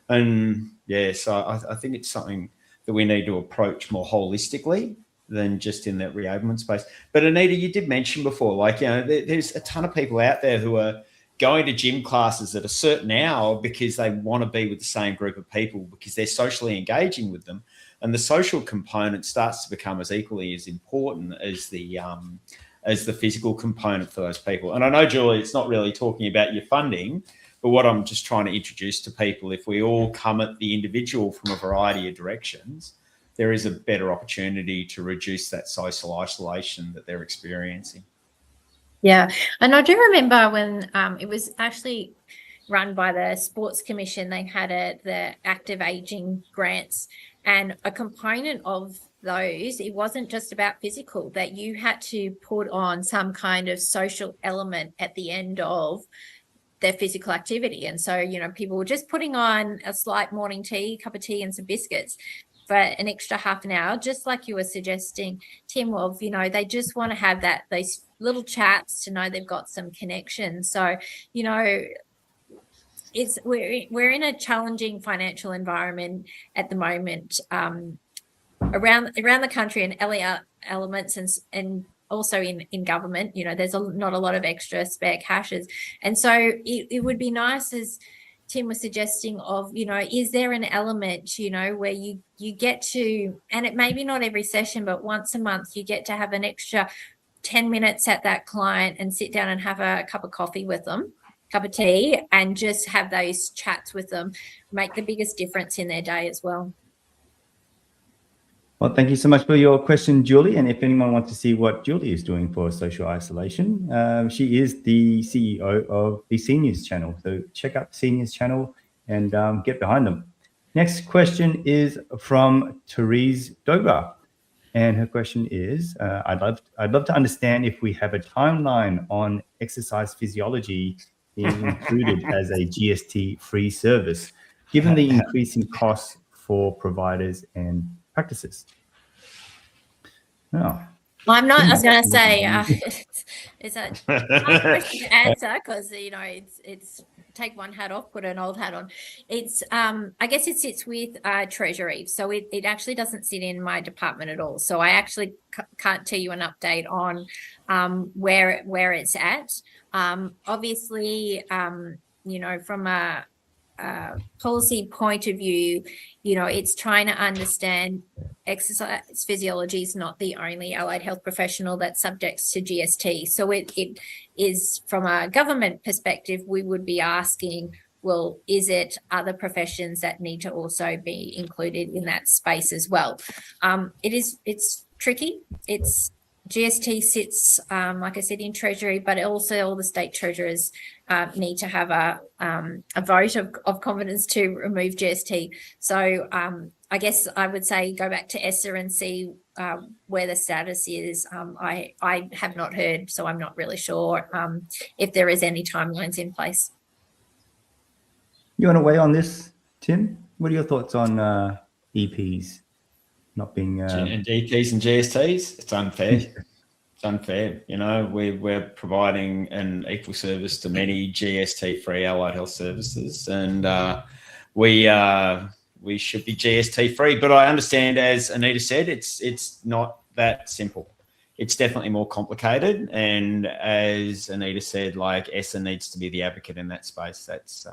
And yeah, so I think it's something that we need to approach more holistically than just in that reablement space. But Anita, you did mention before, like, you know, there's a ton of people out there who are going to gym classes at a certain hour because they want to be with the same group of people because they're socially engaging with them. And the social component starts to become as equally as important as the physical component for those people. And I know, Julie, it's not really talking about your funding, but what I'm just trying to introduce to people, if we all come at the individual from a variety of directions, there is a better opportunity to reduce that social isolation that they're experiencing. Yeah, and I do remember when it was actually run by the Sports Commission, they had the active aging grants, and a component of those, it wasn't just about physical, that you had to put on some kind of social element at the end of their physical activity. And so, you know, people were just putting on a slight morning tea, cup of tea and some biscuits for an extra half an hour, just like you were suggesting, Tim, of, you know, they just want to have those little chats to know they've got some connection. So, you know, we're in a challenging financial environment at the moment around the country, and elements and also in government. You know, there's not a lot of extra spare cashes, and so it would be nice, as Tim was suggesting, of, you know, is there an element, you know, where you get to, and it may be not every session, but once a month you get to have an extra 10 minutes at that client and sit down and have a cup of coffee with them, cup of tea, and just have those chats with them, make the biggest difference in their day as well. Well, thank you so much for your question, Julie. And if anyone wants to see what Julie is doing for social isolation, she is the CEO of the Seniors Channel. So check out the Seniors Channel and get behind them. Next question is from Therese Doga. And her question is, I'd love to understand if we have a timeline on exercise physiology being included as a GST-free service, given the increasing costs for providers and practices. Oh. I'm not. I was going to say, it's a hard question to answer because, you know, it's take one hat off, put an old hat on. It's I guess it sits with Treasury, so it actually doesn't sit in my department at all. So I actually can't tell you an update on where it's at. Obviously, you know, from a policy point of view, you know, it's trying to understand exercise physiology is not the only allied health professional that's subject to GST. So it is, from a government perspective, we would be asking, well, is it other professions that need to also be included in that space as well? It's tricky. It's GST sits, like I said, in Treasury, but also all the state treasurers need to have a vote of confidence to remove GST. So I guess I would say go back to ESSA and see where the status is. I have not heard, so I'm not really sure if there is any timelines in place. You want to weigh on this, Tim? What are your thoughts on EPs not being and EPs and GSTs? It's unfair. It's unfair. You know, we're providing an equal service to many GST-free allied health services, and we should be GST-free. But I understand, as Anita said, it's not that simple. It's definitely more complicated, and as Anita said, like, ESSA needs to be the advocate in that space. That's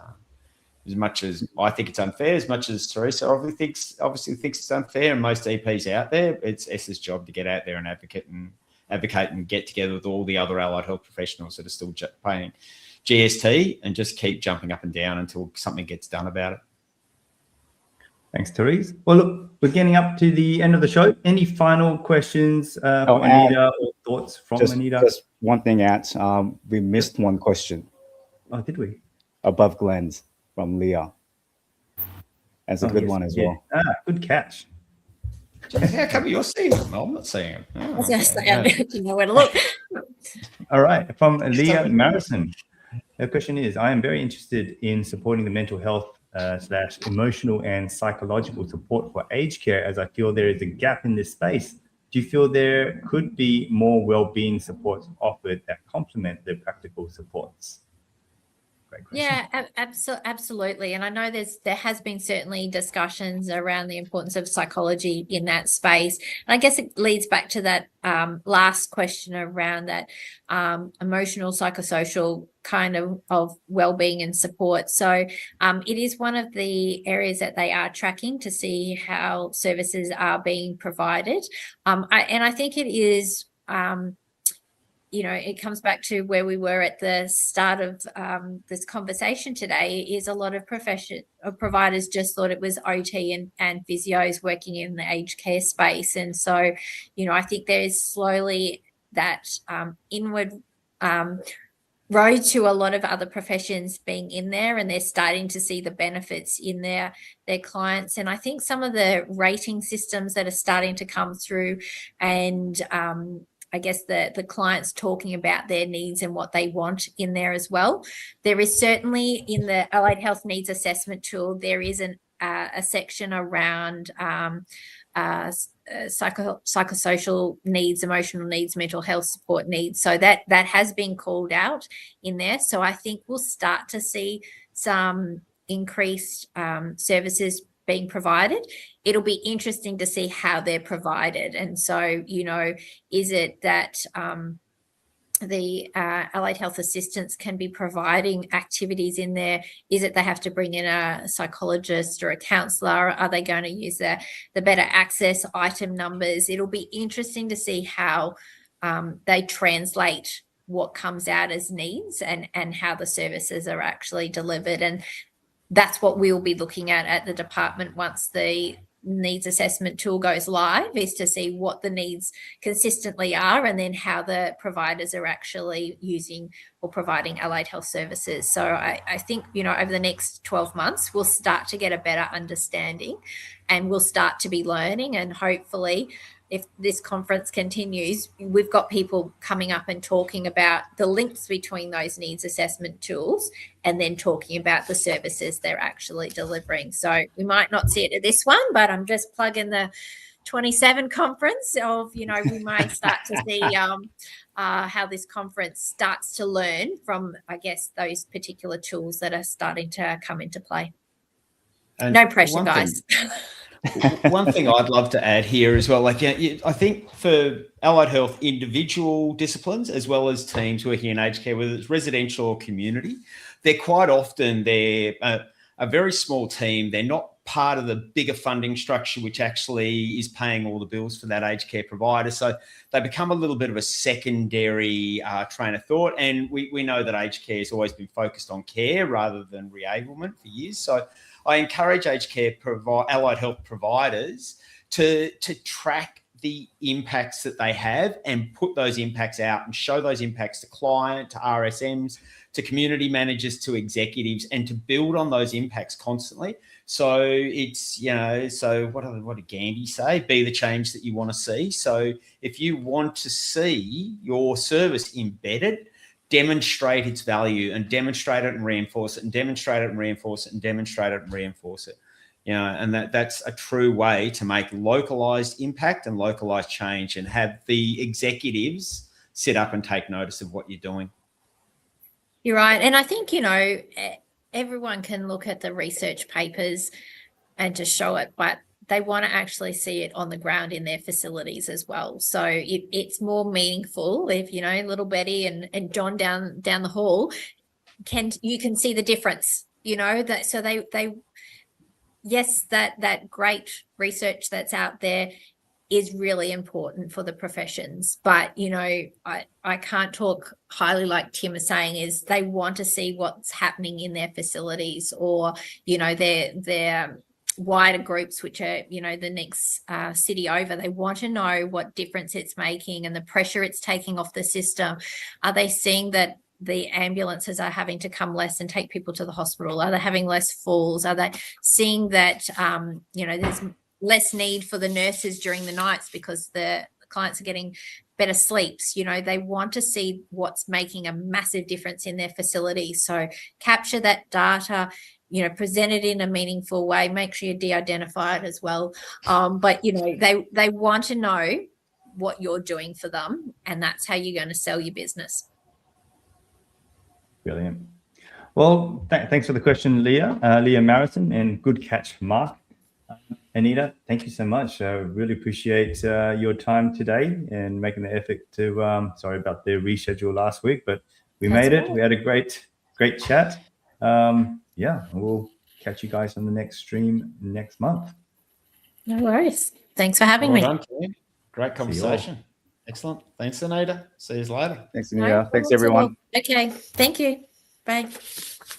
as much as I think it's unfair, as much as Teresa obviously thinks it's unfair, and most EPs out there, it's ESSA's job to get out there and advocate and get together with all the other allied health professionals that are still paying GST, and just keep jumping up and down until something gets done about it. Thanks, Therese. Well, look, we're getting up to the end of the show. Any final questions for Anita or thoughts from Anita? Just one thing, we missed one question. Oh, did we? Above Glenn's from Leah. That's a good one as well. Good catch. How come you're seeing it? I'm not seeing it. I was going to say, I don't know where to look. All right, from Leah Marison. Her question is, I am very interested in supporting the mental health / emotional and psychological support for aged care, as I feel there is a gap in this space. do you feel there could be more well-being supports offered that complement the practical supports? Great question. Yeah, absolutely. And I know there has been certainly discussions around the importance of psychology in that space. And I guess it leads back to that last question around that emotional, psychosocial kind of well-being and support. So it is one of the areas that they are tracking to see how services are being provided. And I think it is it comes back to where we were at the start of this conversation today, is a lot of providers just thought it was OT and physios working in the aged care space. And so, I think there is slowly that inward road to a lot of other professions being in there, and they're starting to see the benefits in their clients. And I think some of the rating systems that are starting to come through, and I guess the clients talking about their needs and what they want in there as well. There is certainly in the Allied Health Needs Assessment tool, there is a section around psychosocial needs, emotional needs, mental health support needs. So that has been called out in there. So I think we'll start to see some increased services being provided. It'll be interesting to see how they're provided. And so, is it that the allied health assistants can be providing activities in there? Is it they have to bring in a psychologist or a counsellor? Are they going to use the better access item numbers? It'll be interesting to see how they translate what comes out as needs and how the services are actually delivered. And that's what we'll be looking at the department once the needs assessment tool goes live, is to see what the needs consistently are, and then how the providers are actually using or providing allied health services. So I think, over the next 12 months, we'll start to get a better understanding, and we'll start to be learning. And hopefully, if this conference continues, we've got people coming up and talking about the links between those needs assessment tools, and then talking about the services they're actually delivering. So we might not see it at this one, but I'm just plugging the 27 conference of, we might start to see how this conference starts to learn from, I guess, those particular tools that are starting to come into play. And no pressure, guys. One thing I'd love to add here as well, I think for allied health individual disciplines as well as teams working in aged care, whether it's residential or community, they're quite often a very small team. They're not part of the bigger funding structure, which actually is paying all the bills for that aged care provider. So they become a little bit of a secondary train of thought. And we know that aged care has always been focused on care rather than reablement for years. So I encourage aged care allied health providers to track the impacts that they have and put those impacts out and show those impacts to client, to RSMs, to community managers, to executives, and to build on those impacts constantly. So it's, so what did Gandhi say? Be the change that you want to see. So if you want to see your service embedded, demonstrate its value and demonstrate it and reinforce it and demonstrate it and reinforce it and demonstrate it and reinforce it. And that's a true way to make localized impact and localized change, and have the executives sit up and take notice of what you're doing. You're right. And I think, everyone can look at the research papers and just show it, but they want to actually see it on the ground in their facilities as well. So it's more meaningful if, little Betty and John down the hall you can see the difference, that so they yes, that great research that's out there is really important for the professions. But, I can't talk highly, like Tim is saying, is they want to see what's happening in their facilities, or, their wider groups, which are, the next city over. They want to know what difference it's making and the pressure it's taking off the system. Are they seeing that the ambulances are having to come less and take people to the hospital? Are they having less falls? Are they seeing that, there's less need for the nurses during the nights because the clients are getting better sleeps? They want to see what's making a massive difference in their facilities. So capture that data, present it in a meaningful way, make sure you de-identify it as well. But, they want to know what you're doing for them, and that's how you're going to sell your business. Brilliant. Well, thanks for the question, Leah Marison, and good catch, Mark. Anita, thank you so much. I really appreciate your time today and making the effort to, sorry about the reschedule last week, but we made it. We had a great chat. Yeah, we'll catch you guys on the next stream next month. No worries. Thanks for having Well me. done, Tim. Great conversation. Excellent. Thanks, Anita. See you later. Thanks, Anita. Thanks, everyone. Okay. Thank you. Bye.